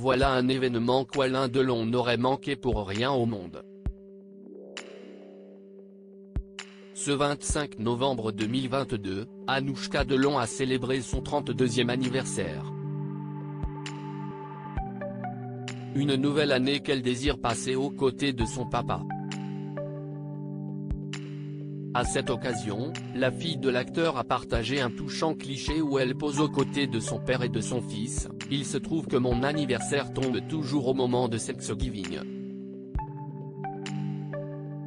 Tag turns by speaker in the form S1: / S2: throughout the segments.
S1: voilà un événement qu'Alain Delon n'aurait manqué pour rien au monde. Ce 25 novembre 2022, Anouchka Delon a célébré son 32e anniversaire. Une nouvelle année qu'elle désire passer aux côtés de son papa. À cette occasion, la fille de l'acteur a partagé un touchant cliché où elle pose aux côtés de son père et de son fils. Il se trouve que mon anniversaire tombe toujours au moment de Thanksgiving.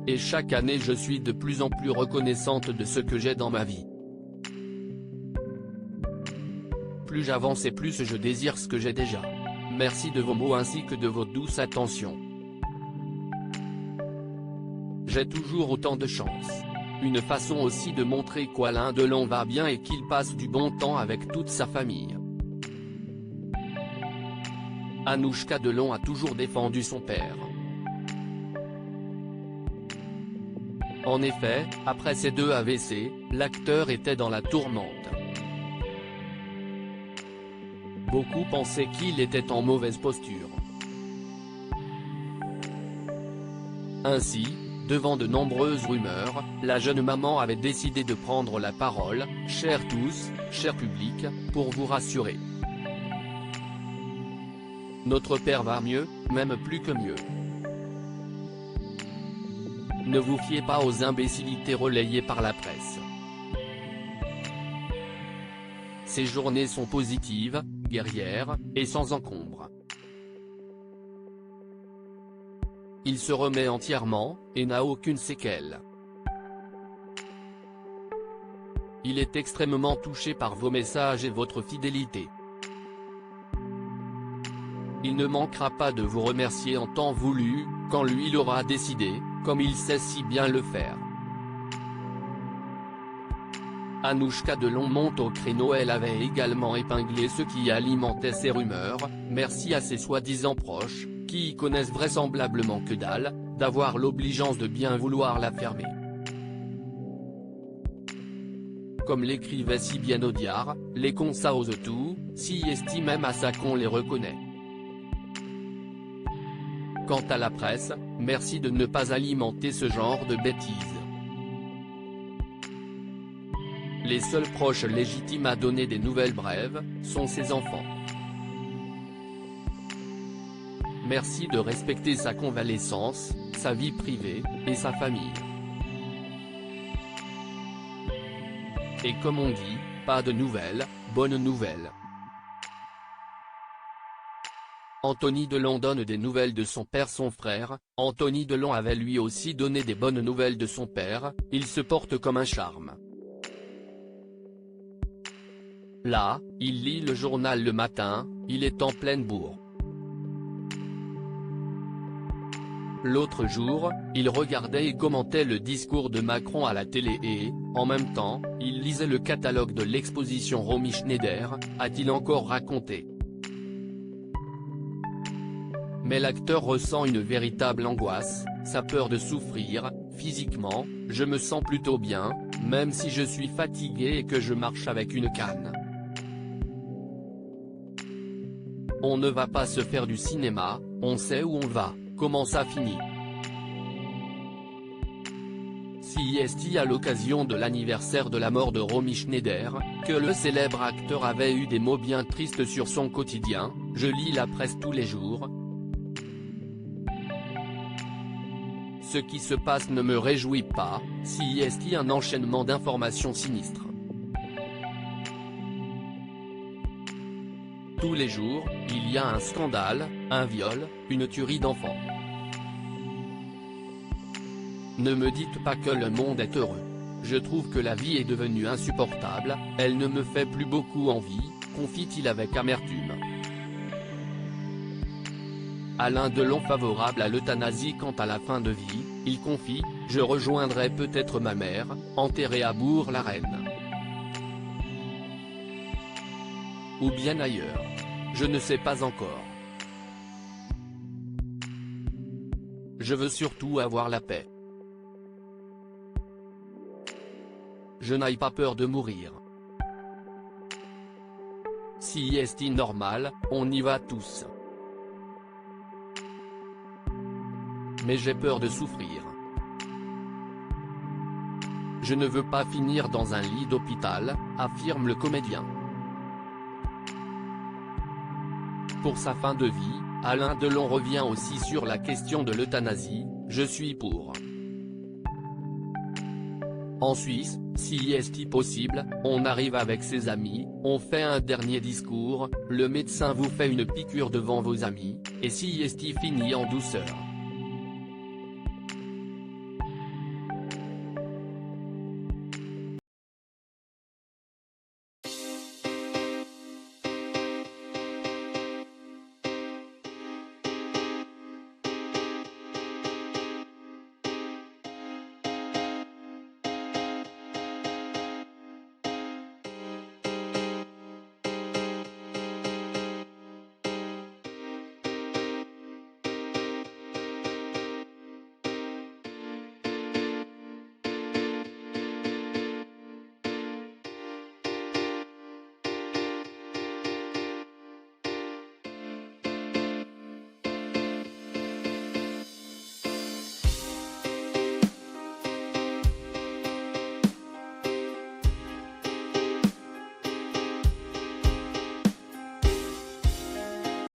S1: Et chaque année je suis de plus en plus reconnaissante de ce que j'ai dans ma vie. Plus j'avance et plus je désire ce que j'ai déjà. Merci de vos mots ainsi que de vos douces attentions. J'ai toujours autant de chance. Une façon aussi de montrer qu'Alain Delon va bien et qu'il passe du bon temps avec toute sa famille. Anouchka Delon a toujours défendu son père. En effet, après ses 2 AVC, l'acteur était dans la tourmente. Beaucoup pensaient qu'il était en mauvaise posture. Ainsi, devant de nombreuses rumeurs, la jeune maman avait décidé de prendre la parole. Chers tous, cher public, pour vous rassurer. Notre père va mieux, même plus que mieux. Ne vous fiez pas aux imbécilités relayées par la presse. Ces journées sont positives, guerrières, et sans encombre. Il se remet entièrement, et n'a aucune séquelle. Il est extrêmement touché par vos messages et votre fidélité. Il ne manquera pas de vous remercier en temps voulu, quand lui l'aura décidé, comme il sait si bien le faire. Anouchka Delon monte au créneau. Elle avait également épinglé ceux qui alimentaient ces rumeurs. Merci à ses soi-disant proches, qui y connaissent vraisemblablement que dalle, d'avoir l'obligeance de bien vouloir la fermer. Comme l'écrivait si bien Audiard, les cons ça ose tout, si estime même à ça qu'on les reconnaît. Quant à la presse, merci de ne pas alimenter ce genre de bêtises. Les seuls proches légitimes à donner des nouvelles brèves, sont ses enfants. Merci de respecter sa convalescence, sa vie privée, et sa famille. Et comme on dit, pas de nouvelles, bonnes nouvelles. Anthony Delon donne des nouvelles de son père. Son frère, Anthony Delon avait lui aussi donné des bonnes nouvelles de son père. Il se porte comme un charme. Là, il lit le journal le matin, il est en pleine bourre. L'autre jour, il regardait et commentait le discours de Macron à la télé et, en même temps, il lisait le catalogue de l'exposition Romy Schneider, a-t-il encore raconté. Mais l'acteur ressent une véritable angoisse, sa peur de souffrir. Physiquement, je me sens plutôt bien, même si je suis fatigué et que je marche avec une canne. On ne va pas se faire du cinéma, on sait où on va, comment ça finit. CIST à l'occasion de l'anniversaire de la mort de Romy Schneider, que le célèbre acteur avait eu des mots bien tristes sur son quotidien. Je lis la presse tous les jours. Ce qui se passe ne me réjouit pas. CIST un enchaînement d'informations sinistres. Tous les jours, il y a un scandale, un viol, une tuerie d'enfants. Ne me dites pas que le monde est heureux. Je trouve que la vie est devenue insupportable, elle ne me fait plus beaucoup envie, confie-t-il avec amertume. Alain Delon favorable à l'euthanasie. Quant à la fin de vie, il confie « Je rejoindrai peut-être ma mère, enterrée à Bourg-la-Reine. Ou bien ailleurs. Je ne sais pas encore. Je veux surtout avoir la paix. Je n'ai pas peur de mourir. Si est normal, on y va tous. mais j'ai peur de souffrir. Je ne veux pas finir dans un lit d'hôpital, affirme le comédien. Pour sa fin de vie, Alain Delon revient aussi sur la question de l'euthanasie, « Je suis pour. En Suisse, si est possible, on arrive avec ses amis, on fait un dernier discours, le médecin vous fait une piqûre devant vos amis, et si est fini en douceur.